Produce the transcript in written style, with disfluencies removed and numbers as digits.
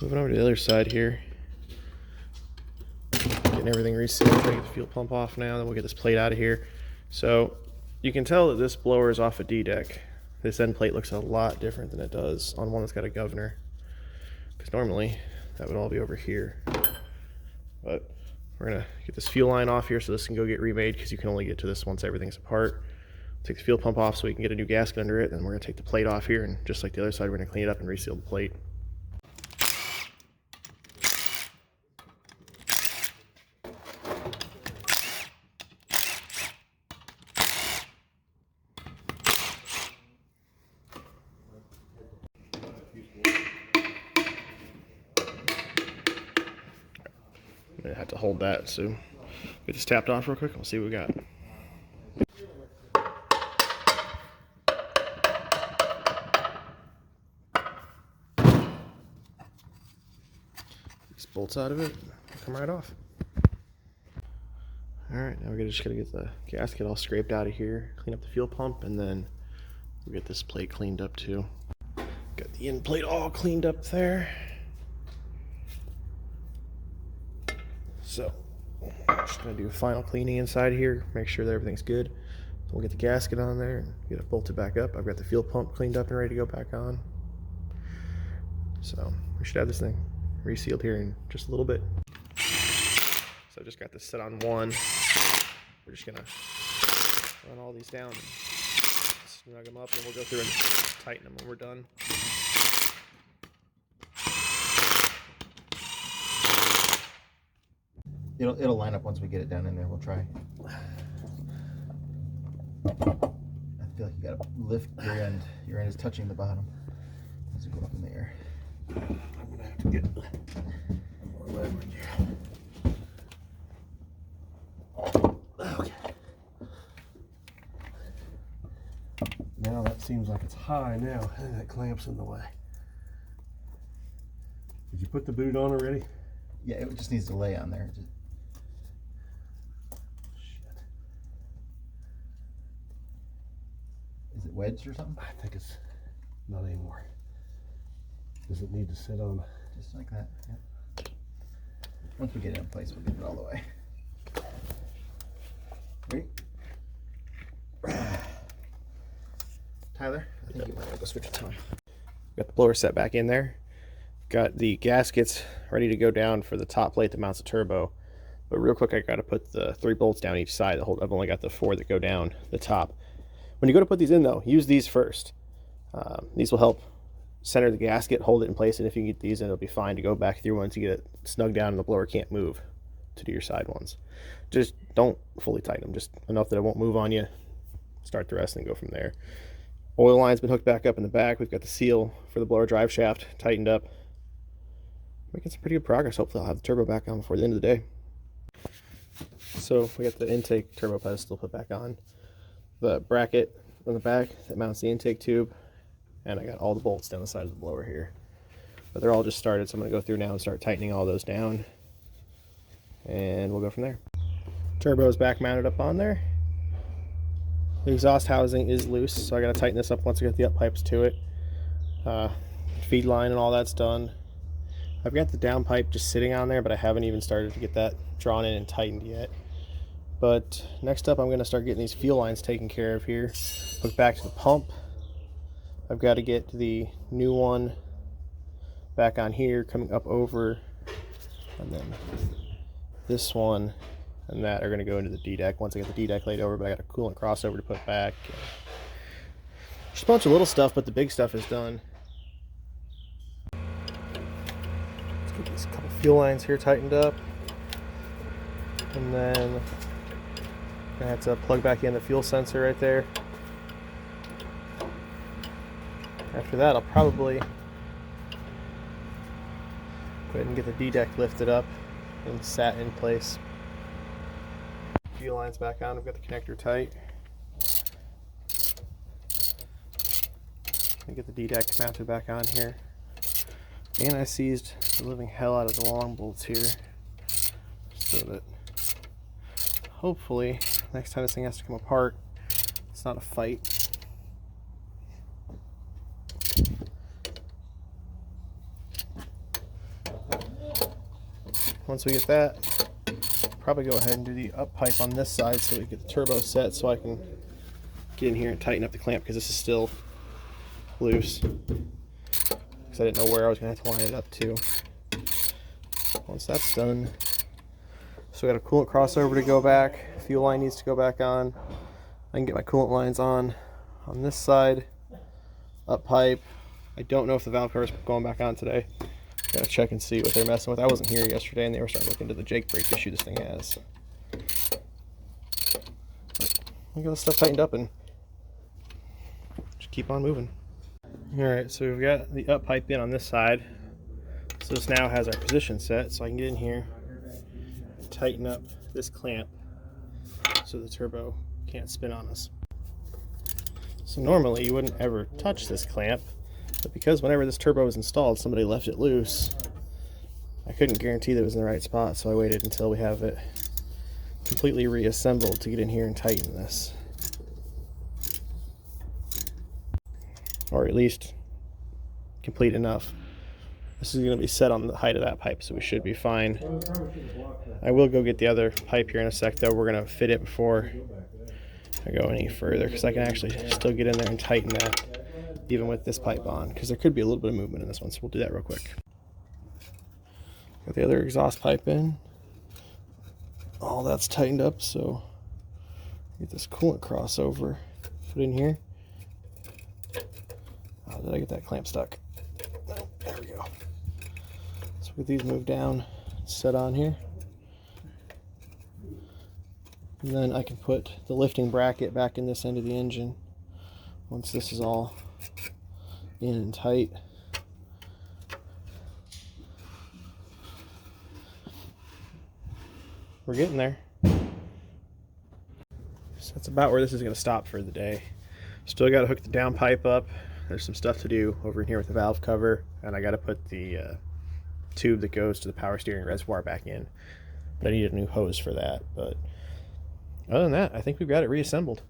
Moving over to the other side here. Getting everything resealed. Get the fuel pump off now, then we'll get this plate out of here. So you can tell that this blower is off a D-deck. This end plate looks a lot different than it does on one that's got a governor. Because normally that would all be over here. But we're gonna get this fuel line off here so this can go get remade, because you can only get to this once everything's apart. Take the fuel pump off so we can get a new gasket under it, and we're gonna take the plate off here, and just like the other side, we're gonna clean it up and reseal the plate. I have to hold that, so get this tapped off real quick and we'll see what we got. These bolts out of it, come right off. Alright, now we're just gonna get the gasket all scraped out of here, clean up the fuel pump, and then we'll get this plate cleaned up too. Got the end plate all cleaned up there. So, just gonna do a final cleaning inside here, make sure that everything's good. We'll get the gasket on there and get it bolted back up. I've got the fuel pump cleaned up and ready to go back on. So, we should have this thing resealed here in just a little bit. So I just got this set on one. We're just gonna run all these down and snug them up, and we'll go through and tighten them when we're done. It'll line up once we get it down in there. We'll try. I feel like you gotta lift your end. Your end is touching the bottom as you go up in the air. I'm gonna have to get more leverage here. Okay. Now that seems like it's high now, and that clamp's in the way. Did you put the boot on already? Yeah, it just needs to lay on there. Is it wedged or something? I think it's not anymore. Does it need to sit on? Just like that. Yeah. Once we get it in place, we'll get it all the way. Ready? Tyler, I think you might want to go switch the time. Got the blower set back in there. Got the gaskets ready to go down for the top plate that mounts the turbo. But real quick, I got to put the 3 bolts down each side. I've only got the 4 that go down the top. When you go to put these in though, use these first. These will help center the gasket, hold it in place, and if you get these in, it'll be fine to go back through once you get it snug down and the blower can't move to do your side ones. Just don't fully tighten them, just enough that it won't move on you. Start the rest and go from there. Oil line's been hooked back up in the back. We've got the seal for the blower drive shaft tightened up. Making some pretty good progress. Hopefully I'll have the turbo back on before the end of the day. So we got the intake turbo pedestal put back on. The bracket on the back that mounts the intake tube, and I got all the bolts down the side of the blower here. But they're all just started, so I'm going to go through now and start tightening all those down, and we'll go from there. Turbo is back mounted up on there. The exhaust housing is loose, so I got to tighten this up once I get the up pipes to it. Feed line and all that's done. I've got the down pipe just sitting on there, but I haven't even started to get that drawn in and tightened yet. But next up, I'm going to start getting these fuel lines taken care of here. Look back to the pump. I've got to get the new one back on here, coming up over, and then this one and that are going to go into the D-deck once I get the D-deck laid over, but I got a coolant crossover to put back. Just a bunch of little stuff, but the big stuff is done. Let's get these couple fuel lines here tightened up, and then I have to plug back in the fuel sensor right there. After that, I'll probably go ahead and get the D-deck lifted up and sat in place. Fuel lines back on. I've got the connector tight. Get the D-deck mounted back on here. And I seized the living hell out of the long bolts here, so that hopefully next time this thing has to come apart, it's not a fight. once we get that, probably go ahead and do the up pipe on this side so we get the turbo set so I can get in here and tighten up the clamp because this is still loose. Because I didn't know where I was going to have to line it up to. Once that's done, so we got a coolant crossover to go back. Fuel line needs to go back on. I can get my coolant lines on this side. Up pipe. I don't know if the valve cover is going back on today. Gotta check and see what they're messing with. I wasn't here yesterday and they were starting to look into the Jake brake issue this thing has. We got the stuff tightened up and just keep on moving. Alright, so we've got the up pipe in on this side. So this now has our position set, so I can get in here and tighten up this clamp so the turbo can't spin on us. So normally you wouldn't ever touch this clamp, but because whenever this turbo was installed somebody left it loose, I couldn't guarantee that it was in the right spot, so I waited until we have it completely reassembled to get in here and tighten this. Or at least complete enough. This is going to be set on the height of that pipe, so we should be fine. I will go get the other pipe here in a sec, though. We're going to fit it before I go any further, because I can actually still get in there and tighten that, even with this pipe on, because there could be a little bit of movement in this one, so we'll do that real quick. Got the other exhaust pipe in. All that's tightened up, so get this coolant crossover put in here. Oh, did I get that clamp stuck? No, there we go. So get these moved down, set on here. And then I can put the lifting bracket back in this end of the engine once this is all in and tight. We're getting there. So that's about where this is going to stop for the day. Still got to hook the down pipe up. There's some stuff to do over in here with the valve cover, and I got to put the tube that goes to the power steering reservoir back in. But I need a new hose for that. But other than that, I think we've got it reassembled.